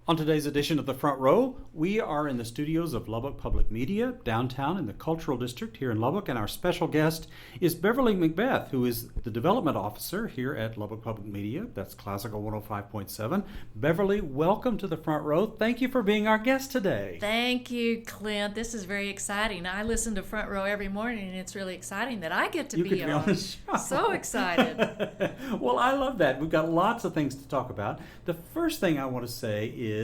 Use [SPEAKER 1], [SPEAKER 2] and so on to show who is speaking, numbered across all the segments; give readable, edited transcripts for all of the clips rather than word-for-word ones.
[SPEAKER 1] On today's edition of The Front Row, we are in the studios of Lubbock Public Media, downtown in the Cultural District here in Lubbock, and our special guest is Beverly McBeath, who is the Development Officer here at Lubbock Public Media. That's Classical 105.7. Beverly, welcome to The Front Row. Thank you for being our guest today.
[SPEAKER 2] Thank you, Clint. This is very exciting. I listen to Front Row every morning, and it's really exciting that I get to be
[SPEAKER 1] on the show.
[SPEAKER 2] So excited.
[SPEAKER 1] Well, I love that. We've got lots of things to talk about. The first thing I want to say is,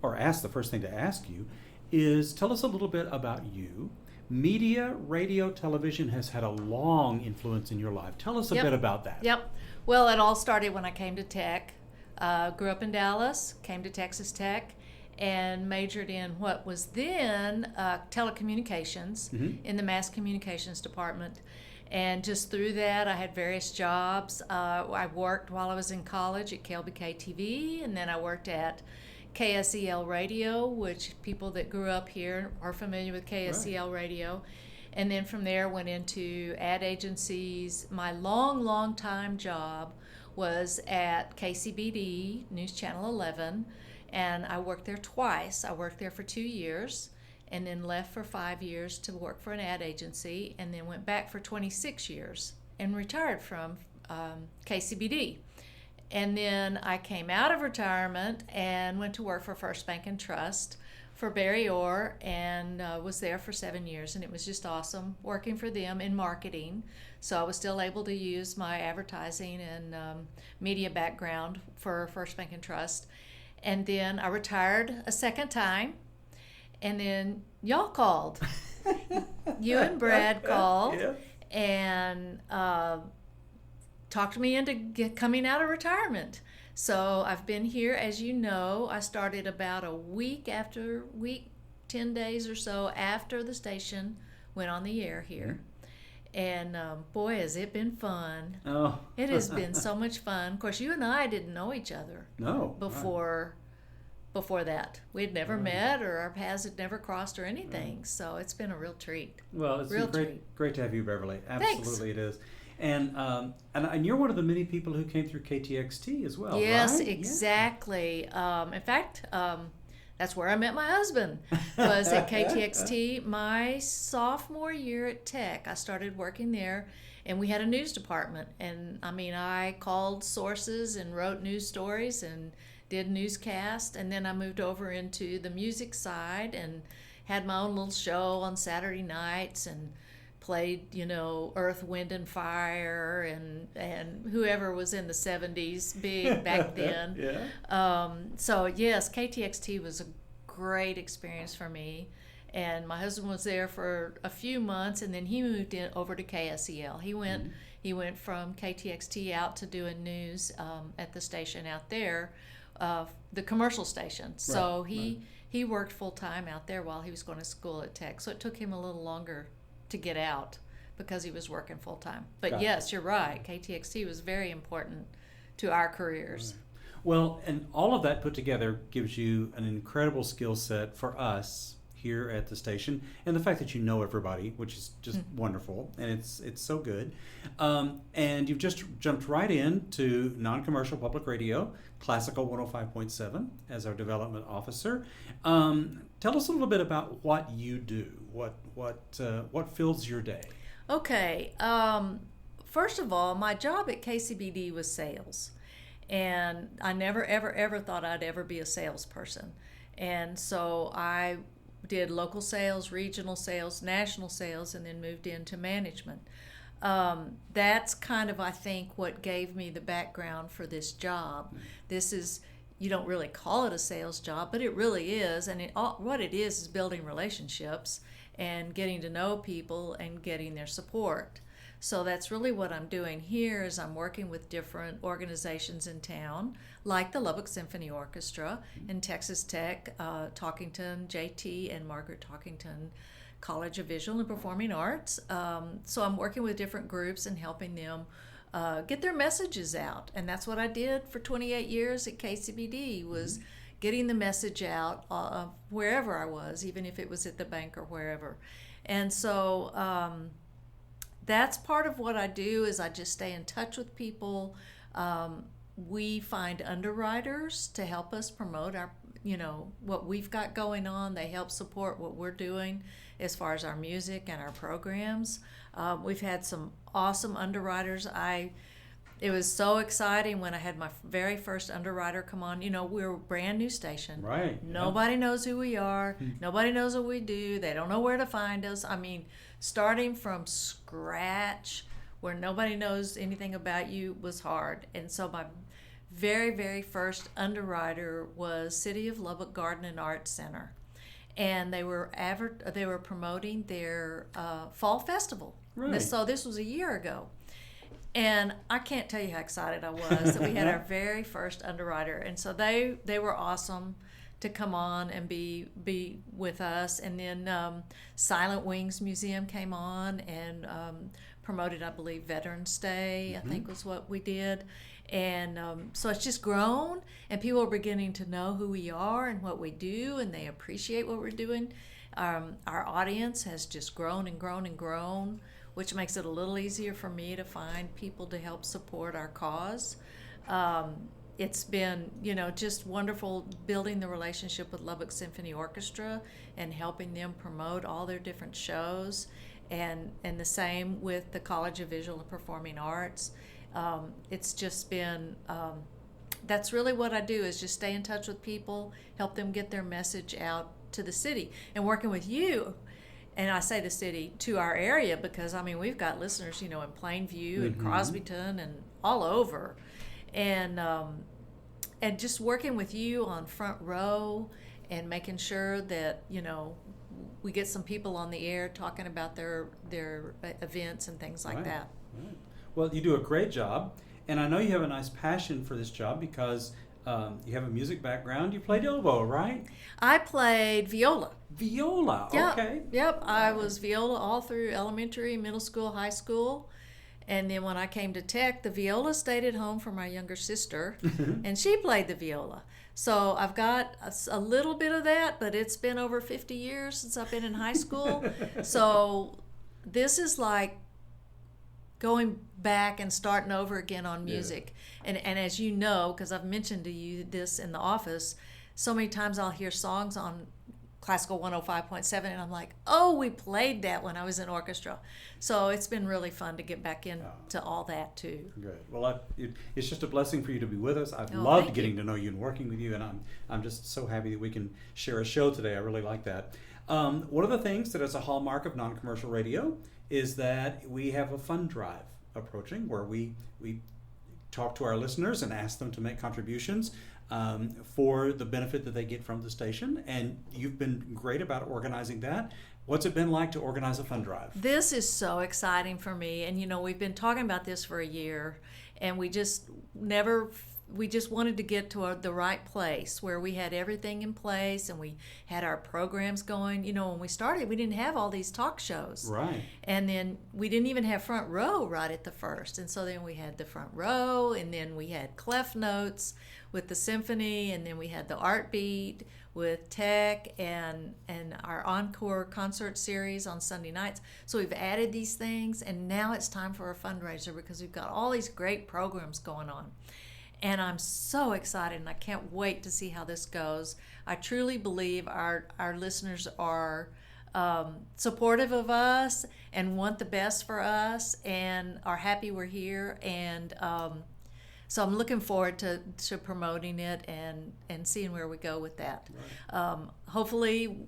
[SPEAKER 1] or ask the first thing to ask you, is tell us a little bit about you. Media, radio, television has had a long influence in your life. Tell us a bit about that.
[SPEAKER 2] Yep. Well, it all started when I came to Tech. Grew up in Dallas, came to Texas Tech, and majored in what was then telecommunications in the mass communications department. And just through that, I had various jobs. I worked while I was in college at KLBK TV, and then I worked at KSEL Radio, which people that grew up here are familiar with KSEL Radio. And then from there went into ad agencies. My long time job was at KCBD, News Channel 11, and I worked there twice. I worked there for 2 years and then left for 5 years to work for an ad agency, and then went back for 26 years and retired from KCBD. And then I came out of retirement and went to work for First Bank and Trust for Barry Orr, and was there for 7 years, and it was just awesome working for them in marketing. So I was still able to use my advertising and media background for First Bank and Trust. And then I retired a second time, and then y'all called. You and Brad called, and talked me into coming out of retirement. So I've been here, as you know. I started about a week, 10 days or so after the station went on the air here. And boy, has it been fun.
[SPEAKER 1] Oh.
[SPEAKER 2] It has been so much fun. Of course, you and I didn't know each other before that. We'd never met, or our paths had never crossed or anything. So it's been a real treat.
[SPEAKER 1] Well, it's great to have you, Beverly. Absolutely.
[SPEAKER 2] Thanks.
[SPEAKER 1] It is. And you're one of the many people who came through KTXT as well,
[SPEAKER 2] yes,
[SPEAKER 1] right?
[SPEAKER 2] Exactly. In fact, that's where I met my husband, was at KTXT. My sophomore year at Tech, I started working there, and we had a news department. And I called sources and wrote news stories and did newscast, and then I moved over into the music side and had my own little show on Saturday nights and played, Earth, Wind, and Fire and whoever was in the 70s big back then. So yes, KTXT was a great experience for me. And my husband was there for a few months, and then he moved over to KSEL. He went from KTXT out to doing news at the station out there, the commercial station. So he worked full time out there while he was going to school at Tech. So it took him a little longer to get out because he was working full time. But yes, you're right. KTXT was very important to our careers.
[SPEAKER 1] Well, and all of that put together gives you an incredible skill set for us here at the station, and the fact that you know everybody, which is just wonderful, and it's so good. And you've just jumped right into non-commercial public radio, Classical 105.7, as our development officer. Tell us a little bit about what you do. What fills your day?
[SPEAKER 2] Okay. First of all, my job at KCBD was sales, and I never ever thought I'd ever be a salesperson. And so I did local sales, regional sales, national sales, and then moved into management. That's kind of, I think, what gave me the background for this job. This is, you don't really call it a sales job, but it really is. And what it is building relationships and getting to know people and getting their support. So that's really what I'm doing here, is I'm working with different organizations in town, like the Lubbock Symphony Orchestra and Texas Tech, Talkington, JT and Margaret Talkington College of Visual and Performing Arts. So I'm working with different groups and helping them get their messages out. And that's what I did for 28 years at KCBD, was getting the message out wherever I was, even if it was at the bank or wherever. And so that's part of what I do, is I just stay in touch with people. We find underwriters to help us promote what we've got going on. They help support what we're doing as far as our music and our programs. We've had some awesome underwriters. It was so exciting when I had my very first underwriter come on. We're a brand new station.
[SPEAKER 1] Right.
[SPEAKER 2] Nobody knows who we are. Nobody knows what we do. They don't know where to find us. I mean, starting from scratch where nobody knows anything about you was hard. And so my very, very first underwriter was City of Lubbock Garden and Arts Center. And they were promoting their fall festival.
[SPEAKER 1] Right.
[SPEAKER 2] So this was a year ago. And I can't tell you how excited I was that we had our very first underwriter. And so they were awesome to come on and be with us. And then Silent Wings Museum came on and promoted, I believe, Veterans Day, I think was what we did. And so it's just grown, and people are beginning to know who we are and what we do, and they appreciate what we're doing. Our audience has just grown and grown and grown, which makes it a little easier for me to find people to help support our cause. It's been, just wonderful building the relationship with Lubbock Symphony Orchestra and helping them promote all their different shows, and the same with the College of Visual and Performing Arts. It's just been, that's really what I do, is just stay in touch with people, help them get their message out to the city, and working with you. And I say the city to our area because, we've got listeners, in Plainview and Crosbyton and all over. And just working with you on Front Row and making sure that, we get some people on the air talking about their events and things like that.
[SPEAKER 1] Right. Well, you do a great job. And I know you have a nice passion for this job because you have a music background. You played oboe, right?
[SPEAKER 2] I played viola.
[SPEAKER 1] Viola,
[SPEAKER 2] Yep.
[SPEAKER 1] Okay.
[SPEAKER 2] Yep, I was viola all through elementary, middle school, high school. And then when I came to Tech, the viola stayed at home for my younger sister, and she played the viola. So I've got a little bit of that, but it's been over 50 years since I've been in high school. So this is like going back and starting over again on music. Yeah. And as you know, because I've mentioned to you this in the office, so many times I'll hear songs on Classical 105.7 and I'm like, oh, we played that when I was in orchestra. So it's been really fun to get back into all that too. Good.
[SPEAKER 1] Well, it's just a blessing for you to be with us. I've loved getting to know you and working with you, and I'm just so happy that we can share a show today. I really like that. One of the things that is a hallmark of non-commercial radio is that we have a fund drive approaching where we talk to our listeners and ask them to make contributions for the benefit that they get from the station. And you've been great about organizing that. What's it been like to organize a fund drive?
[SPEAKER 2] This is so exciting for me. And, we've been talking about this for a year, and we just wanted to get to the right place where we had everything in place and we had our programs going. When we started, we didn't have all these talk shows.
[SPEAKER 1] Right.
[SPEAKER 2] And then we didn't even have Front Row right at the first. And so then we had the Front Row, and then we had Clef Notes with the symphony, and then we had the Art Beat with Tech and our Encore concert series on Sunday nights. So we've added these things, and now it's time for a fundraiser because we've got all these great programs going on. And I'm so excited, and I can't wait to see how this goes. I truly believe our listeners are supportive of us and want the best for us and are happy we're here. And so I'm looking forward to promoting it and seeing where we go with that. Right. Hopefully,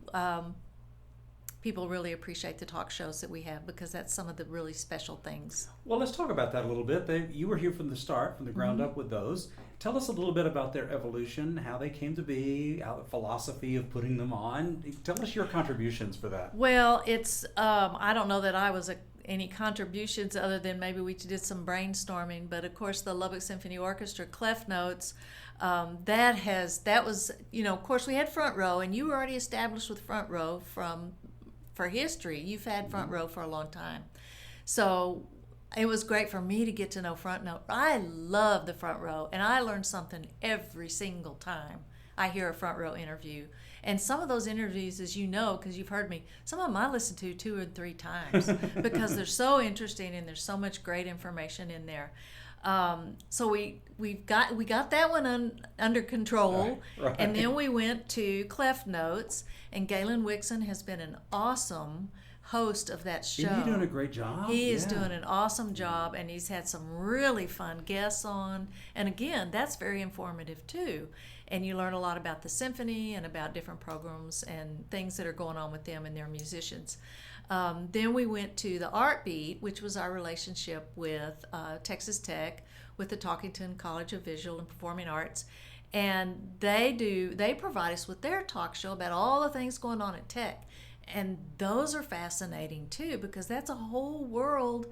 [SPEAKER 2] people really appreciate the talk shows that we have because that's some of the really special things.
[SPEAKER 1] Well, let's talk about that a little bit. You were here from the start, from the ground up with those. Tell us a little bit about their evolution, how they came to be, how the philosophy of putting them on. Tell us your contributions for that.
[SPEAKER 2] Well, it's I don't know that I was any contributions other than maybe we did some brainstorming, but of course the Lubbock Symphony Orchestra Clef Notes, that was, of course we had Front Row, and you were already established with Front Row for history. You've had Front Row for a long time. So it was great for me to get to know Front Row. I love the Front Row, and I learn something every single time I hear a Front Row interview. And some of those interviews, as you know, because you've heard me, some of them I listen to 2 or 3 times because they're so interesting and there's so much great information in there. So we got that one under control,
[SPEAKER 1] Right.
[SPEAKER 2] and then we went to Cleft Notes, and Galen Wixon has been an awesome host of that show.
[SPEAKER 1] Isn't he doing a great job?
[SPEAKER 2] He is doing an awesome job, and he's had some really fun guests on. And again, that's very informative too. And you learn a lot about the symphony and about different programs and things that are going on with them and their musicians. Then we went to the Art Beat, which was our relationship with Texas Tech, with the Talkington College of Visual and Performing Arts. And they provide us with their talk show about all the things going on at Tech. And those are fascinating too, because that's a whole world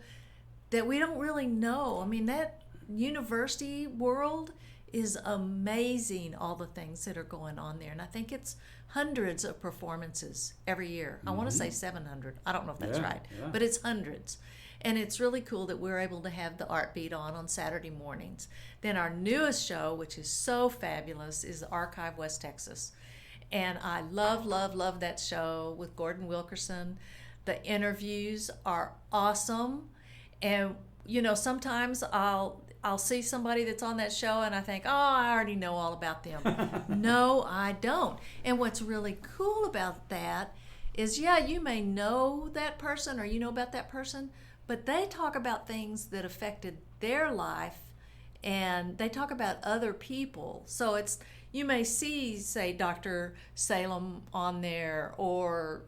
[SPEAKER 2] that we don't really know. I mean, that university world is amazing, all the things that are going on there. And I think it's hundreds of performances every year. I want to say 700. I don't know if that's right, but it's hundreds. And it's really cool that we're able to have the Art Beat on Saturday mornings. Then our newest show, which is so fabulous, is the Archive West Texas. And I love, love, love that show with Gordon Wilkerson. The interviews are awesome. And, sometimes I'll see somebody that's on that show and I think, oh, I already know all about them. No, I don't. And what's really cool about that is, you may know that person or you know about that person, but they talk about things that affected their life and they talk about other people. So you may see, say, Dr. Salem on there, or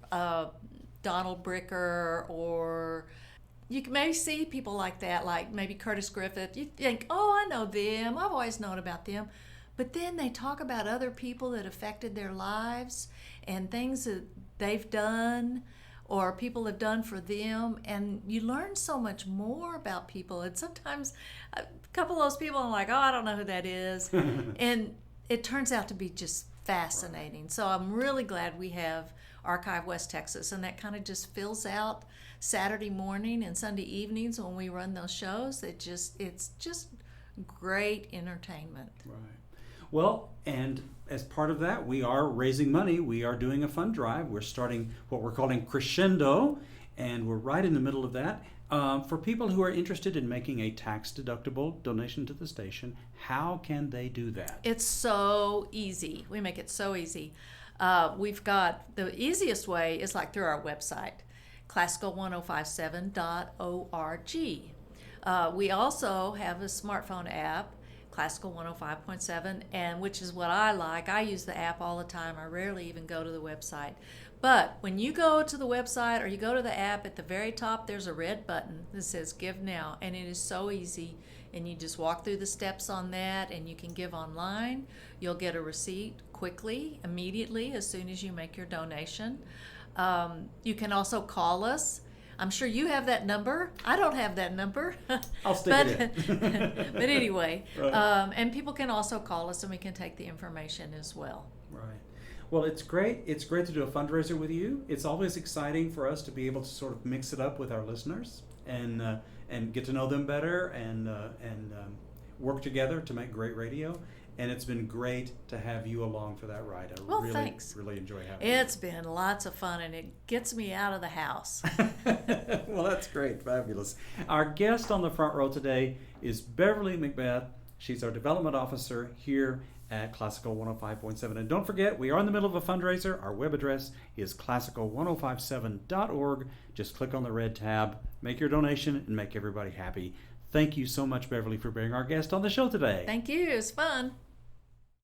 [SPEAKER 2] Donald Bricker, or you may see people like that, like maybe Curtis Griffith. You think, oh, I know them. I've always known about them. But then they talk about other people that affected their lives and things that they've done or people have done for them. And you learn so much more about people. And sometimes a couple of those people, I'm like, oh, I don't know who that is. And it turns out to be just fascinating. Right. So I'm really glad we have Archive West Texas, and that kind of just fills out Saturday morning and Sunday evenings when we run those shows. It's just great entertainment.
[SPEAKER 1] Right. Well, and as part of that, we are raising money. We are doing a fund drive. We're starting what we're calling Crescendo, and we're right in the middle of that. For people who are interested in making a tax-deductible donation to the station, how can they do that?
[SPEAKER 2] It's so easy. We make it so easy. We've got the easiest way is like through our website, classical1057.org. We also have a smartphone app, Classical 105.7, and which is what I like. I use the app all the time. I rarely even go to the website. But when you go to the website or you go to the app, at the very top there's a red button that says Give Now, and it is so easy. And you just walk through the steps on that, and you can give online. You'll get a receipt quickly, immediately, as soon as you make your donation. You can also call us. I'm sure you have that number. I don't have that number.
[SPEAKER 1] I'll stick it in.
[SPEAKER 2] But anyway,
[SPEAKER 1] right.
[SPEAKER 2] And people can also call us, and we can take the information as well.
[SPEAKER 1] Right. Well, it's great. It's great to do a fundraiser with you. It's always exciting for us to be able to sort of mix it up with our listeners and get to know them better and work together to make great radio. And it's been great to have you along for that ride.
[SPEAKER 2] Thanks.
[SPEAKER 1] Really enjoy having you.
[SPEAKER 2] It's been lots of fun, and it gets me out of the house.
[SPEAKER 1] Well, that's great. Fabulous. Our guest on the front row today is Beverly McBeath. She's our development officer here at Classical 105.7. And don't forget, we are in the middle of a fundraiser. Our web address is classical1057.org. Just click on the red tab, make your donation, and make everybody happy. Thank you so much, Beverly, for being our guest on the show today.
[SPEAKER 2] Thank you. It was fun.